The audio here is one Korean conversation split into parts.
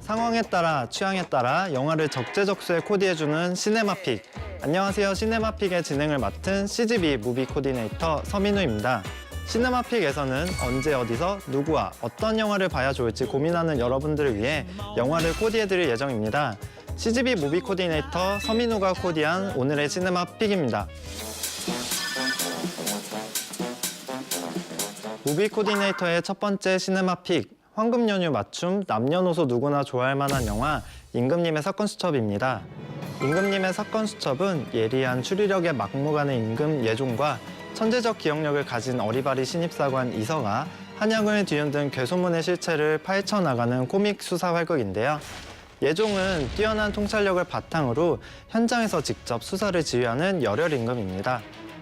상황에 따라 취향에 따라 영화를 적재적소에 코디해주는 시네마픽. 안녕하세요. 시네마픽의 진행을 맡은 CGV 무비 코디네이터 서민우입니다. 시네마픽에서는 언제 어디서 누구와 어떤 영화를 봐야 좋을지 고민하는 여러분들을 위해 영화를 코디해드릴 예정입니다. CGV 무비 코디네이터 서민우가 코디한 오늘의 시네마픽입니다. 무비 코디네이터의 첫 번째 시네마픽. 황금 연휴 맞춤 남녀노소 누구나 좋아할 만한 영화 임금님의 사건 수첩입니다. 임금님의 사건 수첩은 예리한 추리력의 막무가내 임금 예종과 천재적 기억력을 가진 어리바리 신입사관 이서가 한양을 뒤흔든 괴소문의 실체를 파헤쳐 나가는 코믹 수사 활극인데요. 예종은 뛰어난 통찰력을 바탕으로 현장에서 직접 수사를 지휘하는 열혈 임금입니다.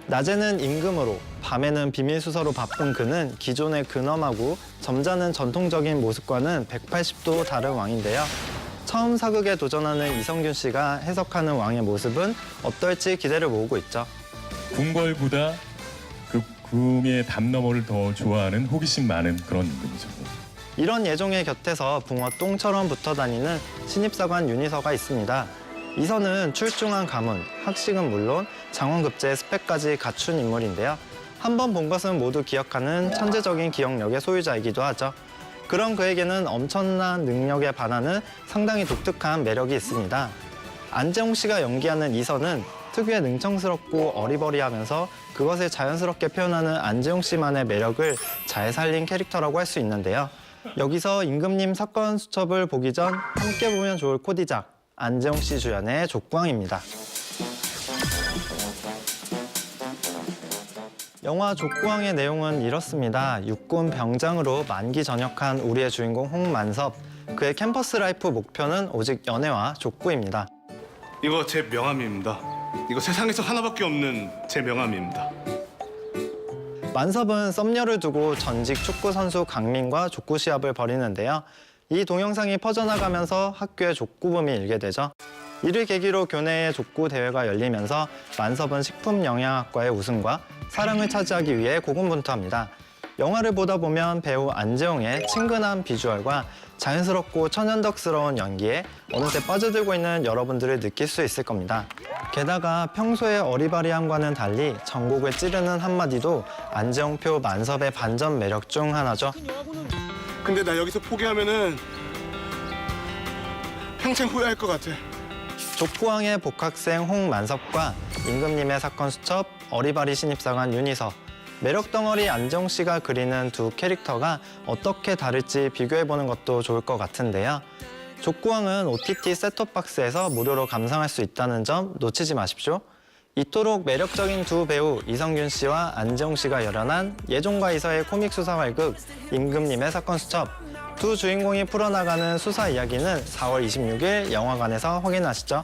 낮에는 임금으로, 밤에는 비밀 수사로 바쁜 그는 기존의 근엄하고 점잖은 전통적인 모습과는 180도 다른 왕인데요. 처음 사극에 도전하는 이성균 씨가 해석하는 왕의 모습은 어떨지 기대를 모으고 있죠. 궁궐보다 그 구미의 담 너머를 더 좋아하는 호기심 많은 그런 임금이죠. 이런 예종의 곁에서 붕어 똥처럼 붙어 다니는 신입사관 윤희서가 있습니다. 이서는 출중한 가문, 학식은 물론 장원급제의 스펙까지 갖춘 인물인데요. 한 번 본 것은 모두 기억하는 천재적인 기억력의 소유자이기도 하죠. 그런 그에게는 엄청난 능력에 반하는 상당히 독특한 매력이 있습니다. 안재홍 씨가 연기하는 이서는 특유의 능청스럽고 어리버리하면서 그것을 자연스럽게 표현하는 안재홍 씨만의 매력을 잘 살린 캐릭터라고 할 수 있는데요. 여기서 임금님 사건 수첩을 보기 전 함께 보면 좋을 코디작, 안재홍 씨 주연의 족구왕입니다. 영화 족구왕의 내용은 이렇습니다. 육군 병장으로 만기 전역한 우리의 주인공 홍만섭. 그의 캠퍼스 라이프 목표는 오직 연애와 족구입니다. 이거 제 명함입니다. 이거 세상에서 하나밖에 없는 제 명함입니다. 만섭은 썸녀를 두고 전직 축구 선수 강민과 족구 시합을 벌이는데요. 이 동영상이 퍼져나가면서 학교의 족구붐이 일게 되죠. 이를 계기로 교내의 족구 대회가 열리면서 만섭은 식품영양학과의 우승과 사랑을 차지하기 위해 고군분투합니다. 영화를 보다 보면 배우 안재홍의 친근한 비주얼과 자연스럽고 천연덕스러운 연기에 어느새 빠져들고 있는 여러분들을 느낄 수 있을 겁니다. 게다가 평소의 어리바리함과는 달리 전곡을 찌르는 한마디도 안재홍표 만섭의 반전 매력 중 하나죠. 근데 나 여기서 포기하면은 평생 후회할 것 같아. 족구왕의 복학생 홍만섭과 임금님의 사건 수첩 어리바리 신입사관 윤희서. 매력 덩어리 안재홍 씨가 그리는 두 캐릭터가 어떻게 다를지 비교해보는 것도 좋을 것 같은데요. 족구왕은 OTT 셋톱박스에서 무료로 감상할 수 있다는 점 놓치지 마십시오. 이토록 매력적인 두 배우 이성균 씨와 안재홍 씨가 열연한 예종과 이서의 코믹 수사 활극 임금님의 사건 수첩. 두 주인공이 풀어나가는 수사 이야기는 4월 26일 영화관에서 확인하시죠.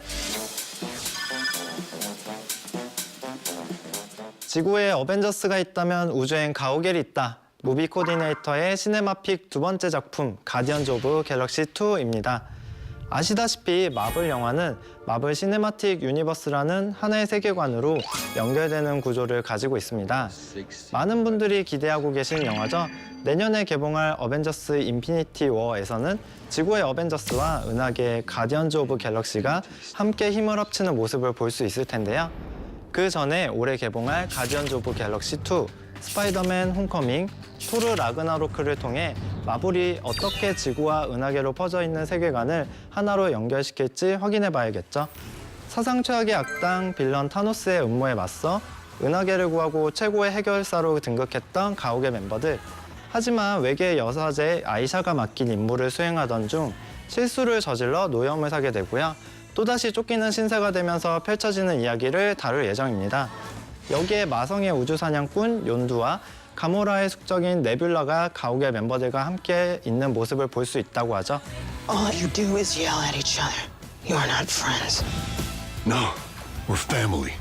지구에 어벤져스가 있다면 우주엔 가오갤이 있다. 무비 코디네이터의 시네마픽 두 번째 작품 가디언즈 오브 갤럭시 2입니다. 아시다시피 마블 영화는 마블 시네마틱 유니버스라는 하나의 세계관으로 연결되는 구조를 가지고 있습니다. 많은 분들이 기대하고 계신 영화죠. 내년에 개봉할 어벤져스 인피니티 워에서는 지구의 어벤져스와 은하계의 가디언즈 오브 갤럭시가 함께 힘을 합치는 모습을 볼 수 있을 텐데요. 그 전에 올해 개봉할 가디언즈 오브 갤럭시 2, 스파이더맨 홈커밍, 토르 라그나로크를 통해 마블이 어떻게 지구와 은하계로 퍼져 있는 세계관을 하나로 연결시킬지 확인해 봐야겠죠. 사상 최악의 악당 빌런 타노스의 음모에 맞서 은하계를 구하고 최고의 해결사로 등극했던 가옥의 멤버들. 하지만 외계 여사제 아이샤가 맡긴 임무를 수행하던 중 실수를 저질러 노염을 사게 되고요. 또다시 쫓기는 신세가 되면서 펼쳐지는 이야기를 다룰 예정입니다. 여기에 마성의 우주사냥꾼 욘두와 가모라의 숙적인 네뷸라가 가옥의 멤버들과 함께 있는 모습을 볼 수 있다고 하죠. All you do is yell at each other. You're not friends. No, we're family.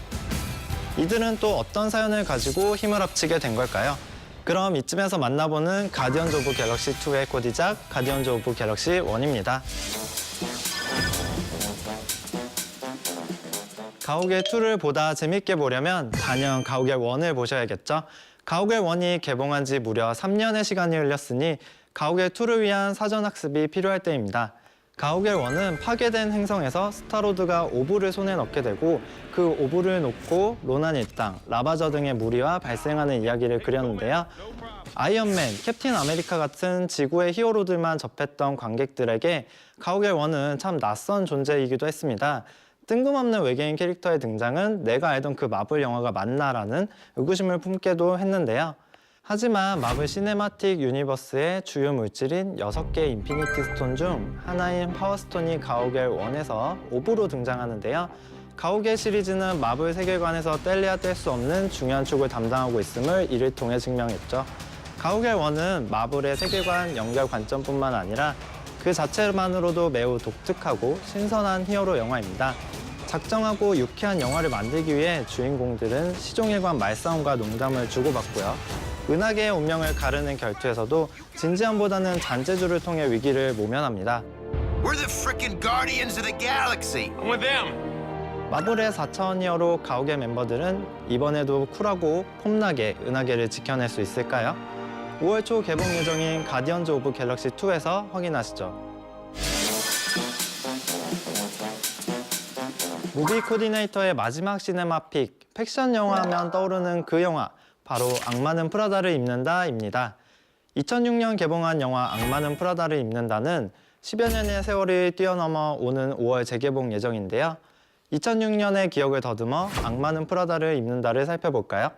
이들은 또 어떤 사연을 가지고 힘을 합치게 된 걸까요? 그럼 이쯤에서 만나보는 가디언즈 오브 갤럭시 2의 코디작 가디언즈 오브 갤럭시 1입니다. 가오갤 2를 보다 재밌게 보려면 단연 가오갤 1을 보셔야겠죠. 가오갤 1이 개봉한 지 무려 3년의 시간이 흘렸으니 가오갤 2를 위한 사전 학습이 필요할 때입니다. 가오갤 1은 파괴된 행성에서 스타로드가 오브를 손에 넣게 되고 그 오브를 놓고 로난 일당, 라바저 등의 무리와 발생하는 이야기를 그렸는데요. 아이언맨, 캡틴 아메리카 같은 지구의 히어로들만 접했던 관객들에게 가오갤 1은 참 낯선 존재이기도 했습니다. 뜬금없는 외계인 캐릭터의 등장은 내가 알던 그 마블 영화가 맞나라는 의구심을 품게도 했는데요. 하지만 마블 시네마틱 유니버스의 주요 물질인 6개의 인피니티 스톤 중 하나인 파워스톤이 가오갤 1에서 오브로 등장하는데요. 가오갤 시리즈는 마블 세계관에서 뗄래야 뗄 수 없는 중요한 축을 담당하고 있음을 이를 통해 증명했죠. 가오갤 1은 마블의 세계관 연결 관점뿐만 아니라 그 자체만으로도 매우 독특하고 신선한 히어로 영화입니다. 작정하고 유쾌한 영화를 만들기 위해 주인공들은 시종일관 말싸움과 농담을 주고받고요. 은하계의 운명을 가르는 결투에서도 진지함보다는 잔재주를 통해 위기를 모면합니다. We're the frickin' Guardians of the Galaxy. I'm with them. 마블의 4차원 히어로 가오갤 멤버들은 이번에도 쿨하고 폼나게 은하계를 지켜낼 수 있을까요? 5월 초 개봉 예정인 가디언즈 오브 갤럭시 2에서 확인하시죠. 무비 코디네이터의 마지막 시네마픽, 팩션 영화하면 떠오르는 그 영화, 바로 악마는 프라다를 입는다입니다. 2006년 개봉한 영화 악마는 프라다를 입는다는 10여 년의 세월을 뛰어넘어 오는 5월 재개봉 예정인데요. 2006년의 기억을 더듬어 악마는 프라다를 입는다를 살펴볼까요?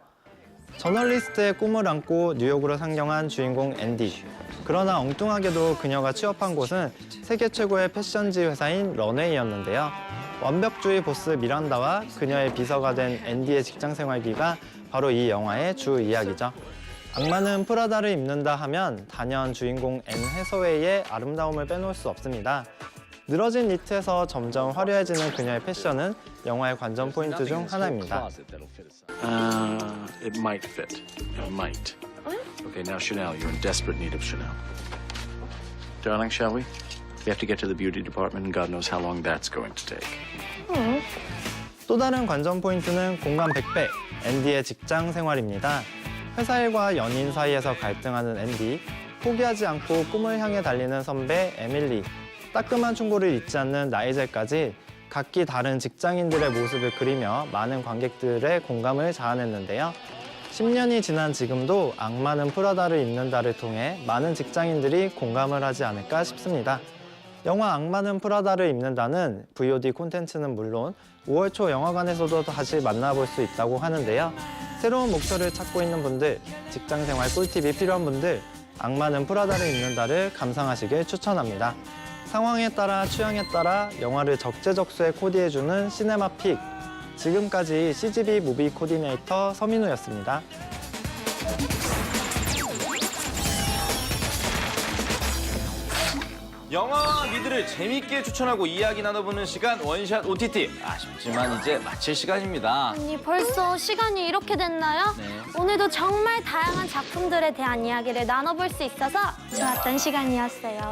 저널리스트의 꿈을 안고 뉴욕으로 상경한 주인공 앤디. 그러나 엉뚱하게도 그녀가 취업한 곳은 세계 최고의 패션지 회사인 런웨이였는데요. 완벽주의 보스 미란다와 그녀의 비서가 된 앤디의 직장 생활기가 바로 이 영화의 주 이야기죠. 악마는 프라다를 입는다 하면 단연 주인공 앤 해서웨이의 아름다움을 빼놓을 수 없습니다. 늘어진 니트에서 점점 화려해지는 그녀의 패션은 영화의 관전 포인트 중 하나입니다. It might fit. It might. Okay, now Chanel, you're in desperate need of Chanel. Darling, shall we? We have to get to the beauty department, and God knows how long that's going to take. 또 다른 관전 포인트는 공감 100배, 앤디의 직장 생활입니다. 회사 일과 연인 사이에서 갈등하는 앤디, 포기하지 않고 꿈을 향해 달리는 선배 에밀리, 따끔한 충고를 잊지 않는 나이젤까지 각기 다른 직장인들의 모습을 그리며 많은 관객들의 공감을 자아냈는데요. 10년이 지난 지금도 악마는 프라다를 입는다를 통해 많은 직장인들이 공감을 하지 않을까 싶습니다. 영화 악마는 프라다를 입는다는 VOD 콘텐츠는 물론 5월 초 영화관에서도 다시 만나볼 수 있다고 하는데요. 새로운 목표를 찾고 있는 분들, 직장생활 꿀팁이 필요한 분들, 악마는 프라다를 입는다를 감상하시길 추천합니다. 상황에 따라 취향에 따라 영화를 적재적소에 코디해주는 시네마픽. 지금까지 CGV 무비 코디네이터 서민우였습니다. 영화와 미드를 재밌게 추천하고 이야기 나눠보는 시간 원샷 OTT. 아쉽지만 이제 마칠 시간입니다. 아니 벌써 시간이 이렇게 됐나요? 네. 오늘도 정말 다양한 작품들에 대한 이야기를 나눠볼 수 있어서 좋았던 시간이었어요.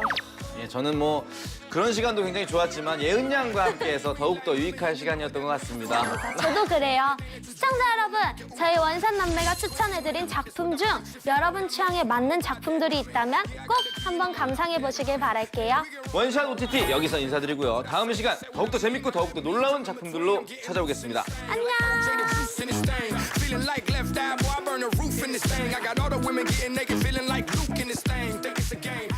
예, 저는 뭐 그런 시간도 굉장히 좋았지만 예은 양과 함께해서 더욱더 유익한 시간이었던 것 같습니다. 저도 그래요. 시청자 여러분, 저희 원샷 남매가 추천해드린 작품 중 여러분 취향에 맞는 작품들이 있다면 꼭 한번 감상해보시길 바랄게요. 원샷 OTT 여기서 인사드리고요. 다음 시간 더욱더 재밌고 더욱더 놀라운 작품들로 찾아오겠습니다. 안녕! Feeling like left eye, boy, I burn the roof in this thing. I got all the women getting naked, feeling like Luke in this thing. Think it's a game.